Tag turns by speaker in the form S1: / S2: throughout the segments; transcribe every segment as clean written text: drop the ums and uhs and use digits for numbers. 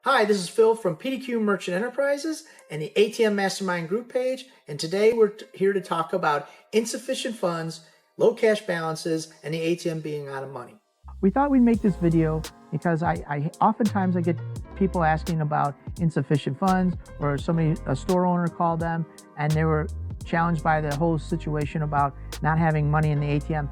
S1: Hi, this is Phil from PDQ Merchant Enterprises and the ATM Mastermind group page, and today we're here to talk about insufficient funds, low cash balances, and the ATM being out of money.
S2: We thought we'd make this video because I oftentimes get people asking about insufficient funds, or a store owner called them and they were challenged by the whole situation about not having money in the ATM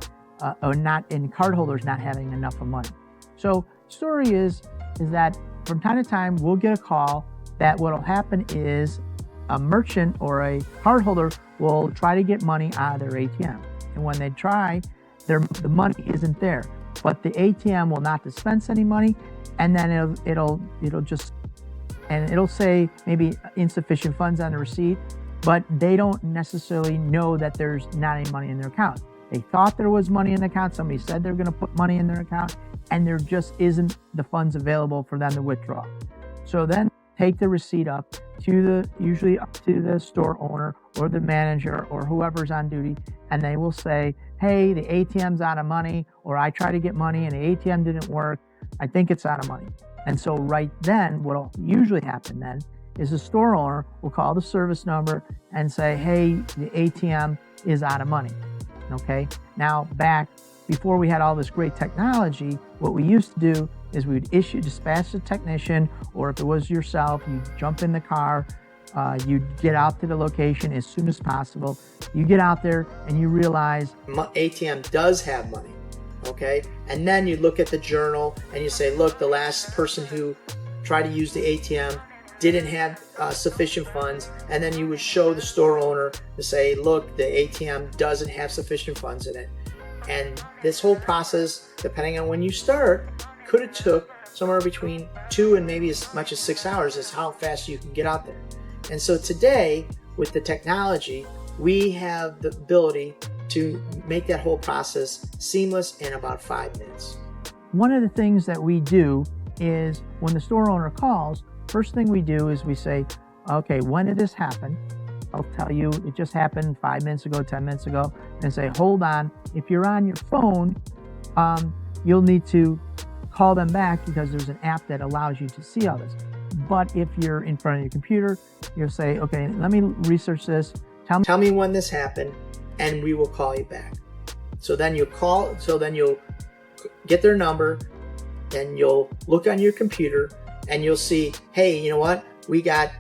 S2: or not in cardholders not having enough of money. So story is that from time to time we'll get a call that what'll happen is a merchant or a cardholder will try to get money out of their ATM, and when they try, the money isn't there, but the ATM will not dispense any money, and then it'll say maybe insufficient funds on the receipt, but they don't necessarily know that there's not any money in their account. They thought there was money in the account. Somebody said they're going to put money in their account, and there just isn't the funds available for them to withdraw. So then take the receipt up usually up to the store owner or the manager or whoever's on duty, and they will say, hey, the ATM's out of money, or I tried to get money and the ATM didn't work. I think it's out of money. And so right then, what'll usually happen then is the store owner will call the service number and say, hey, the ATM is out of money. Okay. Now back before we had all this great technology, what we used to do is we would dispatch the technician, or if it was yourself, you jump in the car, you get out to the location as soon as possible. You get out there and you realize
S1: ATM does have money. Okay. And then you look at the journal and you say, look, the last person who tried to use the ATM didn't have sufficient funds, and then you would show the store owner to say, look, the ATM doesn't have sufficient funds in it. And this whole process, depending on when you start, could have took somewhere between 2 and maybe as much as 6 hours is how fast you can get out there. And so today, with the technology, we have the ability to make that whole process seamless in about 5 minutes.
S2: One of the things that we do is when the store owner calls, first thing we do is we say, okay, when did this happen? I'll tell you, it just happened 5 minutes ago, 10 minutes ago, and say, hold on. If you're on your phone, you'll need to call them back because there's an app that allows you to see all this. But if you're in front of your computer, you'll say, okay, let me research this.
S1: Tell me when this happened, and we will call you back. So then you'll get their number, and you'll look on your computer, and you'll see, hey, you know what? We got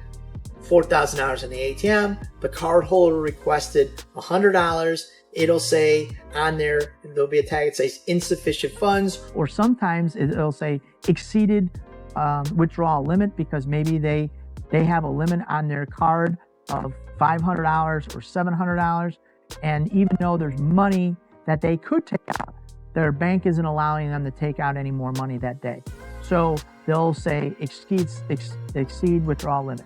S1: $4,000 in the ATM. The cardholder requested $100. It'll say on there, there'll be a tag that says insufficient funds.
S2: Or sometimes it'll say exceeded withdrawal limit, because maybe they have a limit on their card of $500 or $700. And even though there's money that they could take out, their bank isn't allowing them to take out any more money that day. So they'll say exceed withdrawal limit.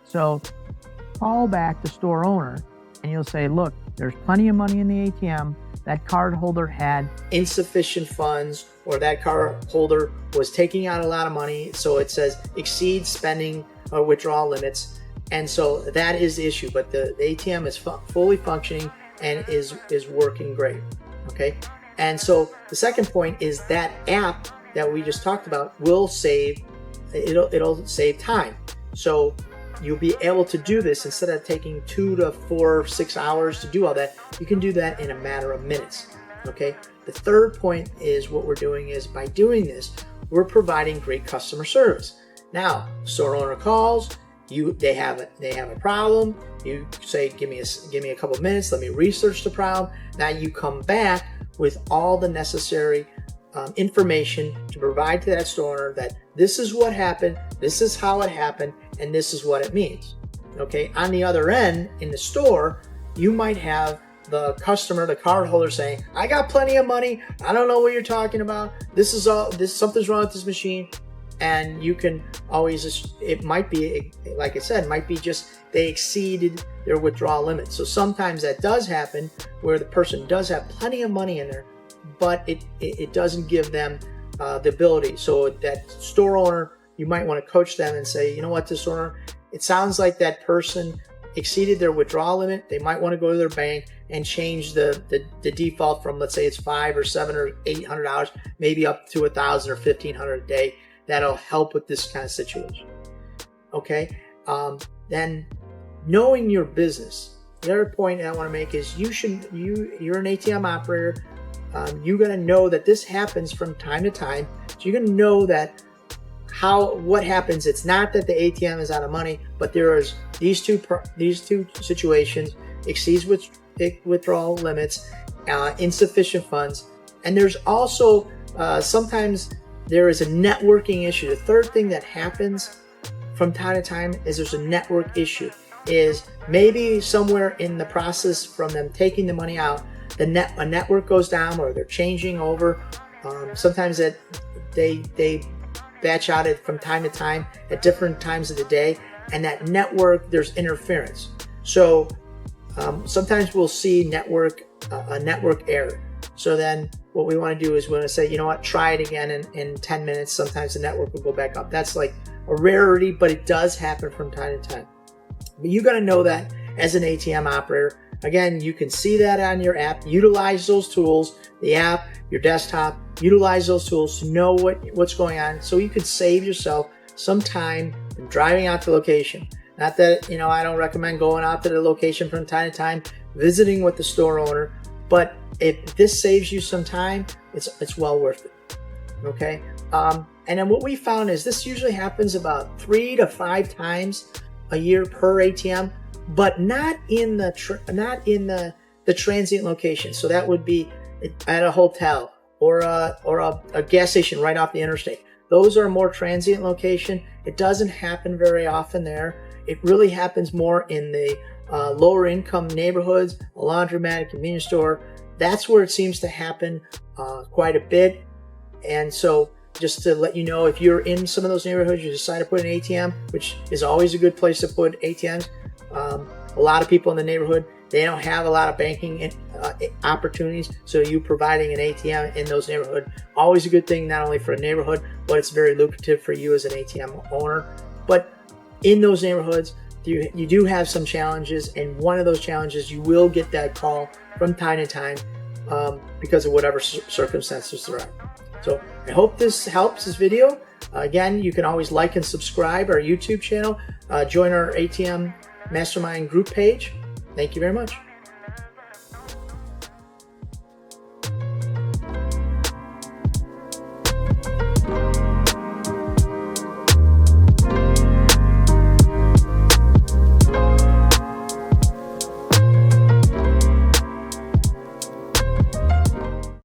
S2: So call back the store owner and you'll say, look, there's plenty of money in the ATM. That card holder had
S1: insufficient funds, or that card holder was taking out a lot of money. So it says exceed spending or withdrawal limits. And so that is the issue, but the ATM is fully functioning and is working great. Okay. And so the second point is that app that we just talked about will it'll save time. So you'll be able to do this instead of taking 2 to 4, 6 hours to do all that. You can do that in a matter of minutes. Okay. The third point is what we're doing is by doing this, we're providing great customer service. Now, store owner calls, they have a problem. You say, give me a couple of minutes. Let me research the problem. Now you come back with all the necessary information to provide to that store owner that this is what happened, this is how it happened, and this is what it means. Okay. On the other end, in the store, you might have the customer, the cardholder saying, I got plenty of money. I don't know what you're talking about. Something's wrong with this machine. And you can always, it might be, like I said, might be just they exceeded their withdrawal limit. So sometimes that does happen where the person does have plenty of money in there, but it doesn't give them the ability. So that store owner, you might want to coach them and say, you know what, this owner, it sounds like that person exceeded their withdrawal limit. They might want to go to their bank and change the default from, let's say it's $500 or $700 or $800, maybe up to $1,000 or $1,500 a day. that'll help with this kind of situation. Okay, then knowing your business. The other point I want to make is you're an ATM operator. You're going to know that this happens from time to time. So you're going to know that what happens. It's not that the ATM is out of money, but there is these two situations: exceeds withdrawal limits, insufficient funds, and there's also sometimes there is a networking issue. The third thing that happens from time to time is there's a network issue. Is maybe somewhere in the process from them taking the money out, a network goes down, or they're changing over. Sometimes they batch out it from time to time at different times of the day, and that network, there's interference. So sometimes we'll see a network error. So then what we want to do is we want to say, you know what, try it again in 10 minutes. Sometimes the network will go back up. That's like a rarity, but it does happen from time to time. But you got to know that as an ATM operator. Again, you can see that on your app. Utilize those tools, the app, your desktop. Utilize those tools to know what's going on, so you could save yourself some time in driving out to the location. Not that, I don't recommend going out to the location from time to time, visiting with the store owner, but if this saves you some time, it's well worth it. Okay. And then what we found is this usually happens about 3 to 5 times a year per ATM, but not in the transient location. So that would be at a hotel or a gas station right off the interstate. Those are a more transient location. It doesn't happen very often there. It really happens more in the lower income neighborhoods, a laundromat, a convenience store. That's where it seems to happen quite a bit. And so just to let you know, if you're in some of those neighborhoods, you decide to put an ATM, which is always a good place to put ATMs. A lot of people in the neighborhood, they don't have a lot of banking opportunities, so you providing an ATM in those neighborhoods, always a good thing, not only for the neighborhood, but it's very lucrative for you as an ATM owner. But in those neighborhoods, you do have some challenges, and one of those challenges, you will get that call from time to time because of whatever circumstances there are. So I hope this helps, this video. Again, you can always like and subscribe our YouTube channel. Join our ATM Mastermind group page. Thank you very much.